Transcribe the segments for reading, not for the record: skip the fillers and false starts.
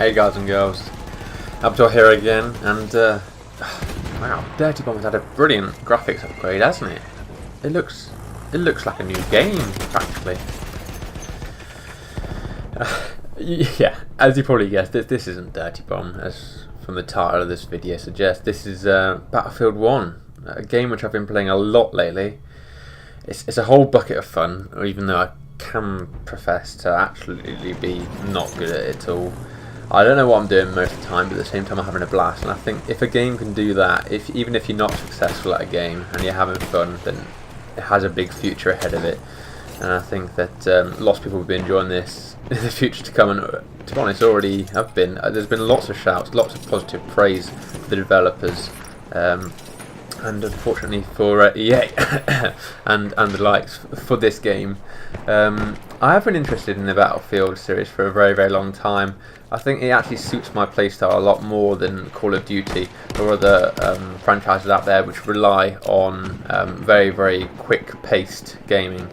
Hey guys and girls, Abdul here again, and wow, Dirty Bomb has had a brilliant graphics upgrade, hasn't it? It looks like a new game practically. Yeah, as you probably guessed, this isn't Dirty Bomb, as from the title of this video suggests. This is Battlefield 1, a game which I've been playing a lot lately. It's a whole bucket of fun, even though I can profess to absolutely be not good at it at all. I don't know what I'm doing most of the time, but at the same time I'm having a blast. And I think if a game can do that, even if you're not successful at a game and you're having fun, then it has a big future ahead of it. And I think that lots of people will be enjoying this in the future to come. And to be honest, already have been. There's been lots of shouts, lots of positive praise for the developers. And unfortunately for EA and the likes for this game. I have been interested in the Battlefield series for a very, very long time. I think it actually suits my playstyle a lot more than Call of Duty or other franchises out there which rely on very, very quick-paced gaming.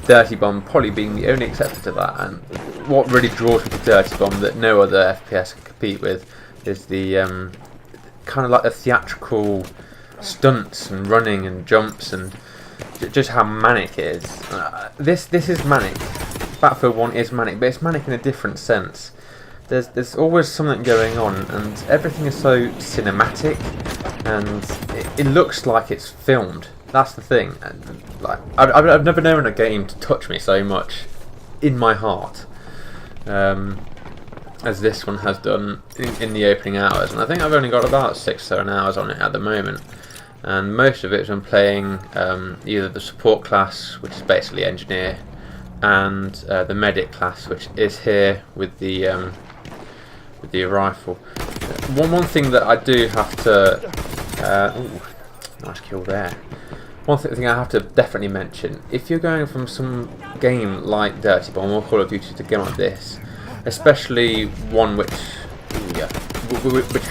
Dirty Bomb probably being the only exception to that, and what really draws me to Dirty Bomb that no other FPS can compete with is the kind of like the theatrical stunts and running and jumps and just how manic it is. This is manic. Battlefield 1 is manic, but it's manic in a different sense. There's always something going on, and everything is so cinematic, and it looks like it's filmed. That's the thing. And, like I've never known a game to touch me so much in my heart as this one has done in the opening hours. And I think I've only got about 6 or 7 hours on it at the moment. And most of it has been playing either the support class, which is basically engineer, and the medic class, which is here with the rifle. One thing that I do have to ooh, nice kill there. One thing I have to definitely mention: if you're going from some game like Dirty Bomb or Call of Duty to a game like this, especially one which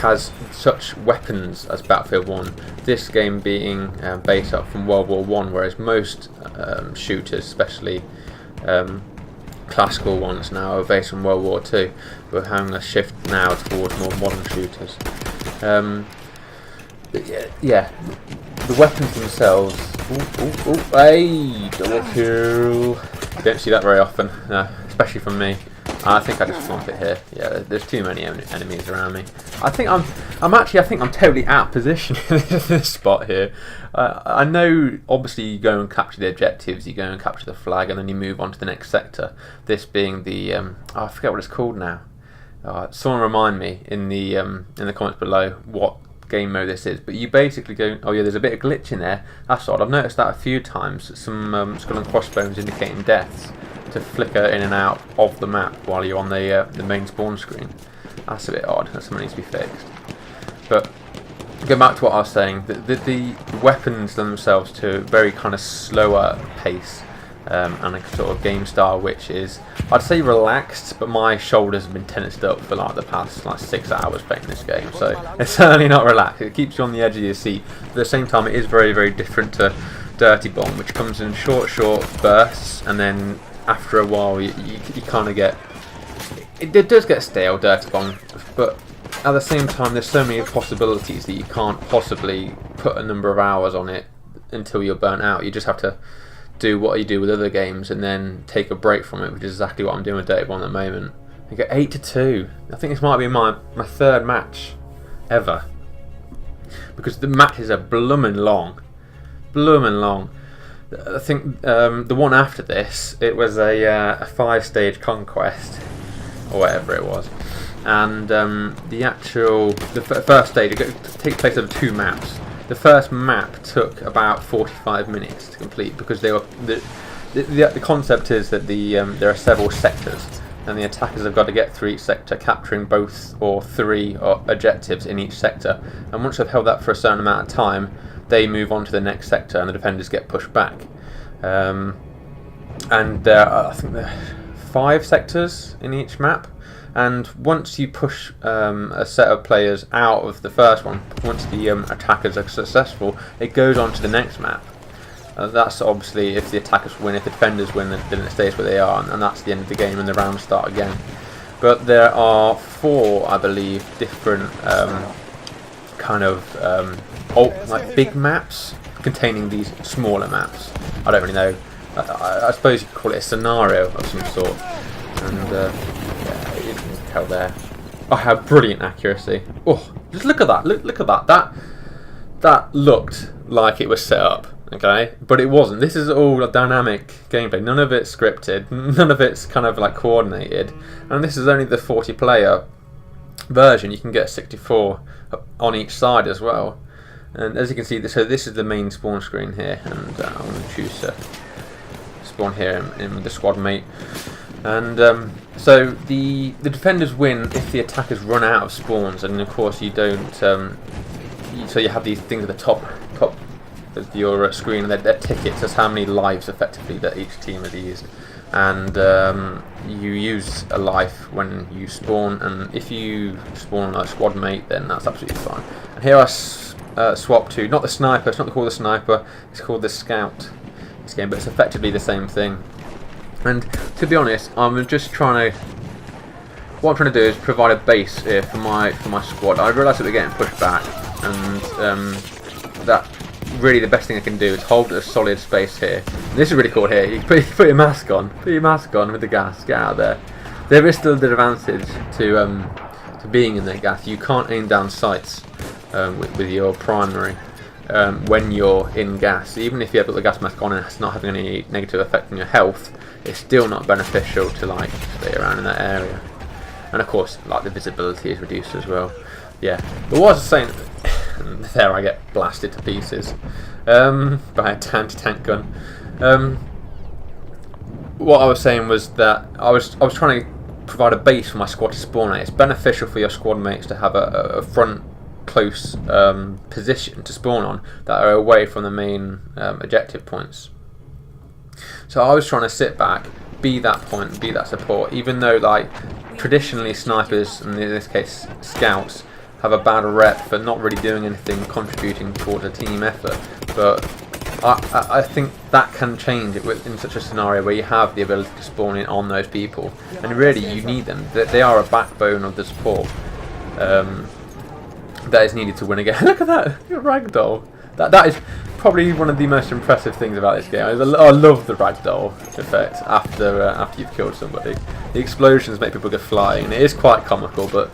has such weapons as Battlefield 1, this game being based up from World War I, whereas most shooters, especially classical ones now, are based on World War II. We're having a shift now towards more modern shooters. Yeah, the weapons themselves. Hey, double kill! You don't see that very often, especially from me. I think I just flump it here. Yeah, there's too many enemies around me. I think I'm totally out of position in this spot here. I know, obviously, you go and capture the objectives, you go and capture the flag, and then you move on to the next sector. This being the I forget what it's called now. Someone remind me in the comments below what game mode this is. But you basically go. Oh yeah, there's a bit of glitch in there. That's odd. I've noticed that a few times. Some skull and crossbones indicating deaths to flicker in and out of the map while you're on the main spawn screen. That's a bit odd. That's something that needs to be fixed. But going back to what I was saying, the weapons themselves to a very kind of slower pace and a sort of game style which is, I'd say, relaxed, but my shoulders have been tensed up for like the past 6 hours playing this game, so it's certainly not relaxed. It keeps you on the edge of your seat, but at the same time it is very, very different to Dirty Bomb, which comes in short bursts, and then after a while you kind of get, it does get stale, Dirty Bomb, but at the same time there's so many possibilities that you can't possibly put a number of hours on it until you're burnt out. You just have to do what you do with other games and then take a break from it, which is exactly what I'm doing with Dirty Bomb at the moment. I get 8-2. I think this might be my third match ever, because the matches are blooming long. I think the one after this, it was a 5-stage conquest or whatever it was, and the first stage it takes place over 2 maps. The first map took about 45 minutes to complete because they were the concept is that there are several sectors, and the attackers have got to get through each sector, capturing both or 3 objectives in each sector. And once they've held that for a certain amount of time, they move on to the next sector, and the defenders get pushed back. And I think there are 5 sectors in each map. And once you push a set of players out of the first one, once the attackers are successful, it goes on to the next map. That's obviously if the attackers win. If the defenders win, then it stays where they are, and that's the end of the game, and the rounds start again. But there are 4, I believe, different kind of like big maps containing these smaller maps. I don't really know. I suppose you could call it a scenario of some sort. And yeah, you can tell there. Oh, how brilliant accuracy! Oh, just look at that! Look at that! That looked like it was set up. Okay, but it wasn't. This is all a dynamic gameplay. None of it's scripted. None of it's kind of like coordinated. And this is only the 40-player version. You can get 64 on each side as well. And as you can see, so this is the main spawn screen here, and I'm going to choose to spawn here in with the squad mate. And so the defenders win if the attackers run out of spawns, and of course you don't. So you have these things at the top of your screen, and they're tickets. That's how many lives effectively that each team has used, and you use a life when you spawn, and if you spawn on a squad mate, then that's absolutely fine. And here I swap to not the sniper. It's not called the sniper. It's called the scout. This game, but it's effectively the same thing. And to be honest, I'm just trying to. What I'm trying to do is provide a base here for my squad. I realise that we're getting pushed back, and that really the best thing I can do is hold a solid space here. And this is really cool here. You can put your mask on. Put your mask on with the gas. Get out of there. There is still the advantage to being in the gas. You can't aim down sights with your primary when you're in gas. Even if you have got the gas mask on and it's not having any negative effect on your health, it's still not beneficial to like stay around in that area. And of course, like the visibility is reduced as well. Yeah. But what I was saying, there I get blasted to pieces by a anti-tank gun. What I was saying was that I was trying to provide a base for my squad to spawn at. It's beneficial for your squad mates to have a front close position to spawn on that are away from the main objective points. So I was trying to sit back, be that point, be that support, even though like traditionally snipers, and in this case scouts, have a bad rep for not really doing anything contributing towards a team effort. But I think that can change in such a scenario where you have the ability to spawn in on those people, and really you need them. They are a backbone of the support that is needed to win a game. Look at that, ragdoll. That is probably one of the most impressive things about this game. I love the ragdoll effect after you've killed somebody. The explosions make people go flying, and it is quite comical, but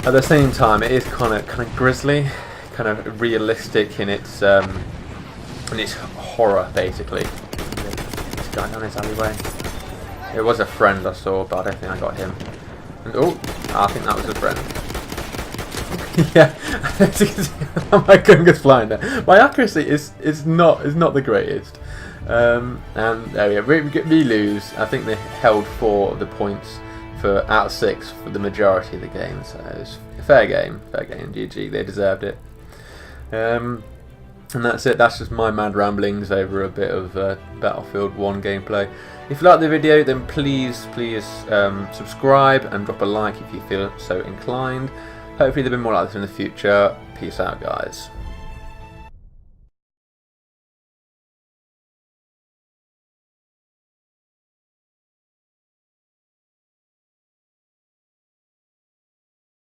at the same time it is kind of grisly, kind of realistic in its horror basically. This guy down his alleyway. It was a friend I saw, but I don't think I got him. And I think that was a friend. Yeah, my gun goes flying there. My accuracy is not the greatest, and there we go. We lose. I think they held 4 of the points out of 6 for the majority of the game. So it was a fair game. GG. They deserved it. And that's it. That's just my mad ramblings over a bit of Battlefield 1 gameplay. If you like the video, then please subscribe and drop a like if you feel so inclined. Hopefully there'll be more like this in the future. Peace out, guys.